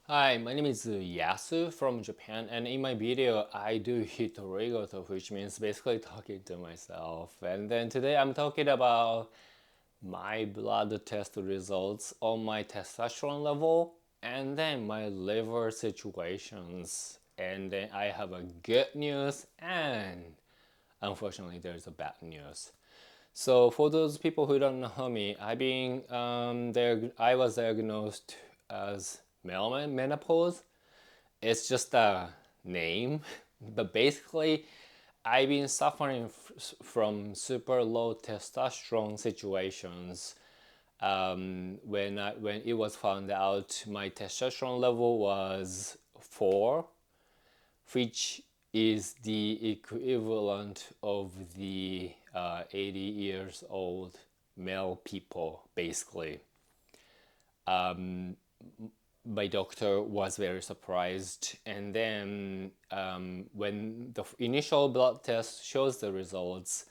Hi, my name is Yasu from Japan, and in my video I do hitorigoto, which means basically talking to myself. And then today I'm talking about my blood test results on my testosterone level and then my liver situations. And then I have a good news and unfortunately there's a bad news. So for those people who don't know me, I was diagnosed as menopause. It's just a name, but basically, I've been suffering from super low testosterone situations. When it was found out, my testosterone level was 4, which is the equivalent of the 80 years old male people, basically. My doctor was very surprised, and then when the initial blood test shows the results,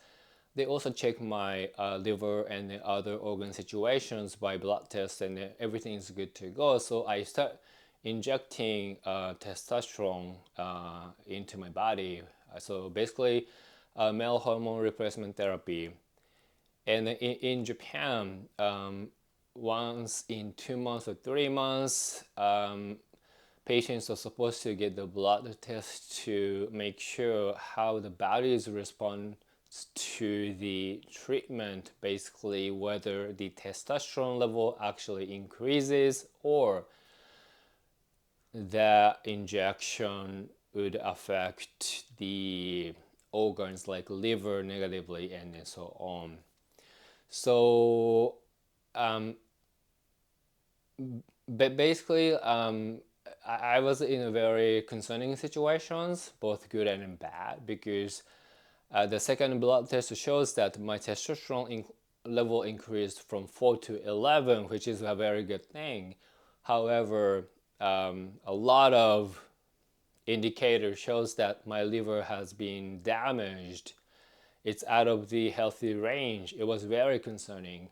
they also check my liver and the other organ situations by blood test, and everything is good to go. So I start injecting testosterone into my body. So basically, male hormone replacement therapy. And in Japan, once in 2 months or 3 months, patients are supposed to get the blood test to make sure how the body's response to the treatment, basically whether the testosterone level actually increases or the injection would affect the organs like liver negatively and so on. So but basically, I was in a very concerning situations, both good and bad, because the second blood test shows that my testosterone level increased from 4 to 11, which is a very good thing. However, a lot of indicator shows that my liver has been damaged. It's out of the healthy range. It was very concerning.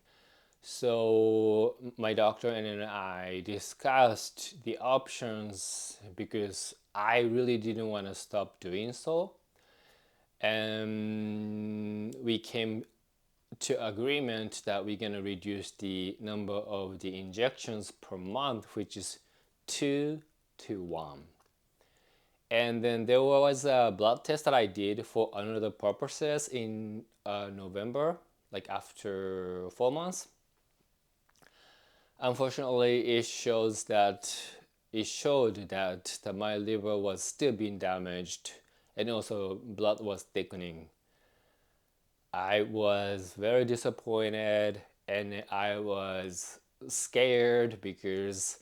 So my doctor and I discussed the options because I really didn't want to stop doing so. And we came to agreement that we're going to reduce the number of the injections per month, which is 2 to 1. And then there was a blood test that I did for another purposes in November, like after 4 months. Unfortunately, it showed that my liver was still being damaged and also blood was thickening. I was very disappointed and I was scared because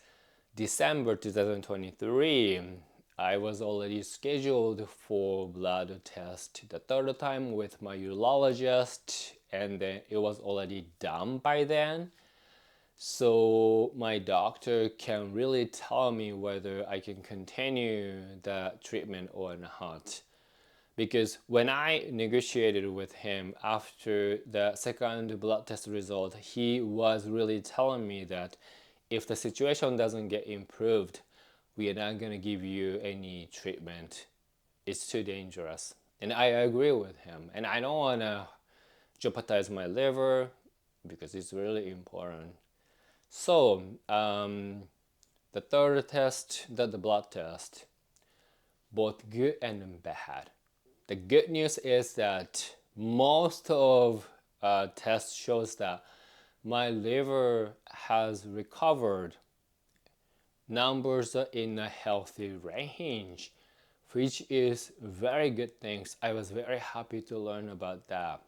December 2023 I was already scheduled for blood test the third time with my urologist, and then it was already done by then. So my doctor can really tell me whether I can continue the treatment or not. Because when I negotiated with him after the second blood test result, he was really telling me that if the situation doesn't get improved, we are not going to give you any treatment. It's too dangerous. And I agree with him. And I don't want to jeopardize my liver because it's really important. So, the third test, the blood test, both good and bad. The good news is that most of tests shows that my liver has recovered. Numbers are in a healthy range, which is very good things. I was very happy to learn about that.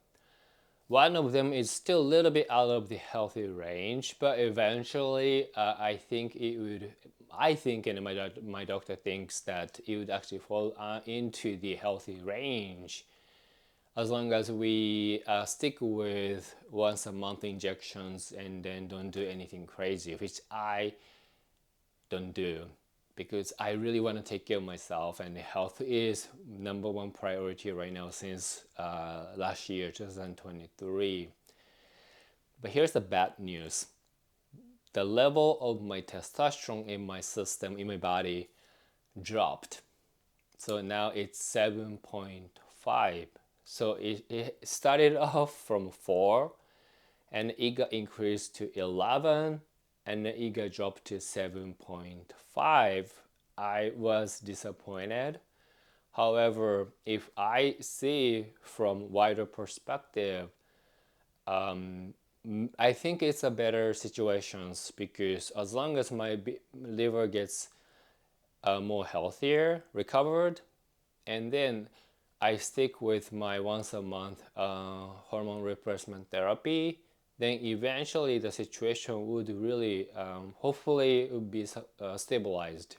One of them is still a little bit out of the healthy range, but eventually I think and my doctor thinks that it would actually fall into the healthy range as long as we stick with once a month injections and then don't do anything crazy, which I don't do because I really want to take care of myself, and health is number one priority right now since last year, 2023. But here's the bad news. the level of my testosterone in my system, in my body, dropped. So now it's 7.5. So it started off from 4, and it got increased to 11, and then it got dropped to 7.5. I was disappointed. However, if I see from wider perspective, I think it's a better situations, because as long as my liver gets more healthier, recovered, and then I stick with my once a month hormone replacement therapy, then eventually the situation would really, hopefully, it would be stabilized.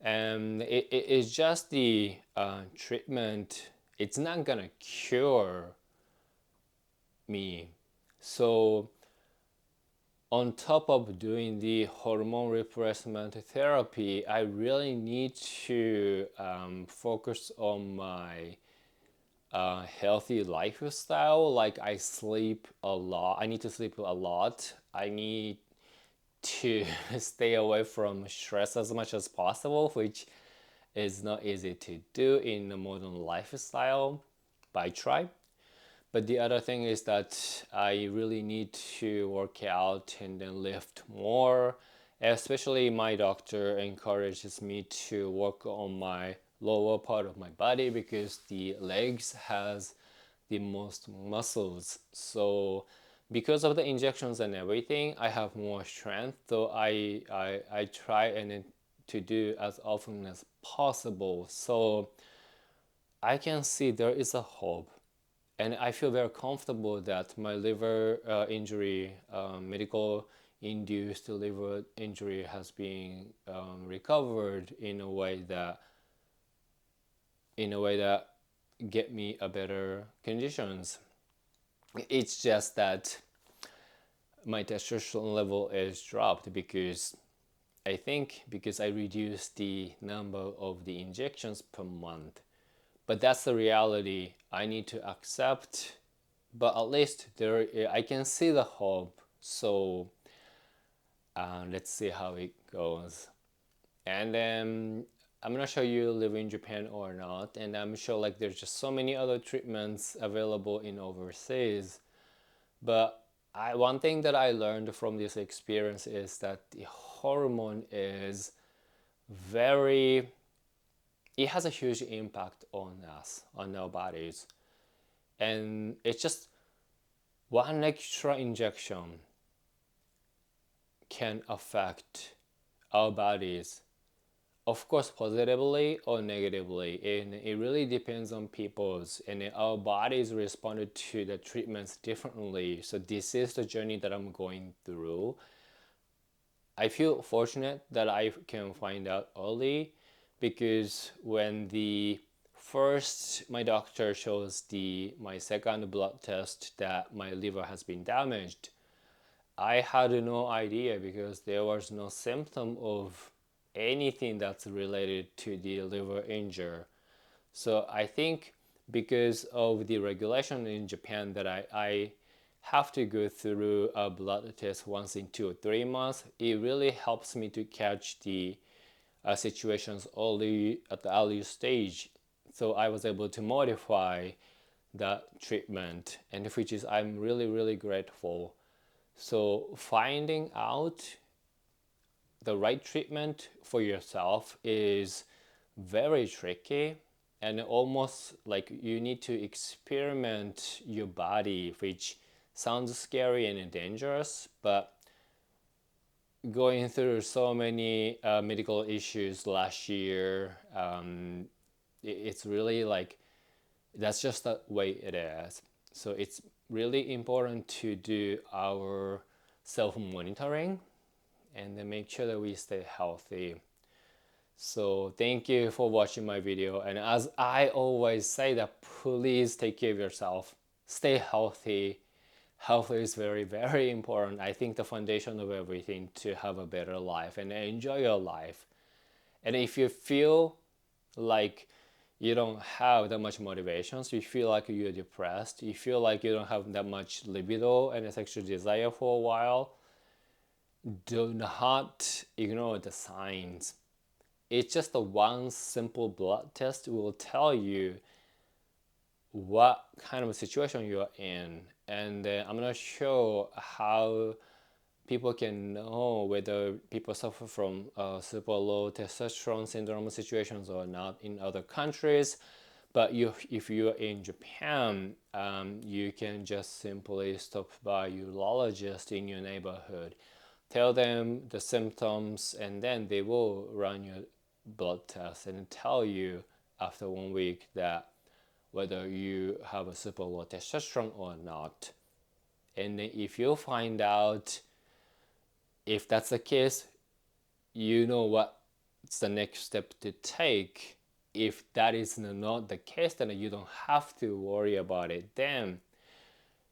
And it's just the treatment. It's not gonna cure me. So on top of doing the hormone replacement therapy, I really need to focus on my healthy lifestyle. Like, I sleep a lot. I need to sleep a lot. I need to stay away from stress as much as possible, which is not easy to do in a modern lifestyle, but I try. But the other thing is that I really need to work out and then lift more. Especially my doctor encourages me to work on my lower part of my body, because the legs has the most muscles. So because of the injections and everything, I have more strength. So I try and to do as often as possible. So I can see there is a hope, and I feel very comfortable that my liver injury, medical induced liver injury, has been recovered in a way that get me a better conditions. It's just that my testosterone level is dropped, because I think because I reduced the number of the injections per month. But that's the reality I need to accept. But at least there, I can see the hope. So let's see how it goes. And then I'm not sure you live in Japan or not, and I'm sure like there's just so many other treatments available in overseas. But one thing that I learned from this experience is that the hormone is very, it has a huge impact on us, on our bodies. And it's just one extra injection can affect our bodies, of course, positively or negatively. And it really depends on people's, and our bodies responded to the treatments differently. So this is the journey that I'm going through. I feel fortunate that I can find out early, because when the first my doctor shows my second blood test that my liver has been damaged, I had no idea, because there was no symptom of anything that's related to the liver injury. So I think because of the regulation in Japan that I have to go through a blood test once in 2 or 3 months, it really helps me to catch the situations early at the early stage. So I was able to modify that treatment, and which is I'm really grateful. So finding out the right treatment for yourself is very tricky, and almost like you need to experiment your body, which sounds scary and dangerous. But going through so many medical issues last year, it's really like that's just the way it is. So it's really important to do our self-monitoring and then make sure that we stay healthy. So thank you for watching my video, and as I always say, that please take care of yourself, stay healthy. Health is very important. I think the foundation of everything to have a better life and enjoy your life. And if you feel like you don't have that much motivation, so you feel like you're depressed, you feel like you don't have that much libido and a sexual desire for a while, do not ignore the signs. It's just a one simple blood test will tell you what kind of a situation you're in, and I'm gonna show how people can know whether people suffer from super low testosterone syndrome situations or not in other countries. But if you're in Japan, you can just simply stop by your urologist in your neighborhood, tell them the symptoms, and then they will run your blood test and tell you after 1 week that whether you have a super low testosterone or not. And then if you find out if that's the case, you know what's the next step to take. If that is not the case, then you don't have to worry about it. Then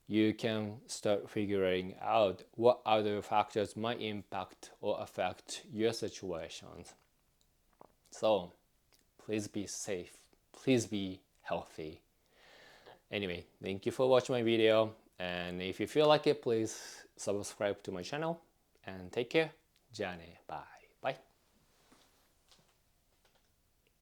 you can start figuring out what other factors might impact or affect your situations. So please be safe. Please be healthy. Anyway, thank you for watching my video. And if you feel like it, please subscribe to my channel. And take care. じゃあね。Bye.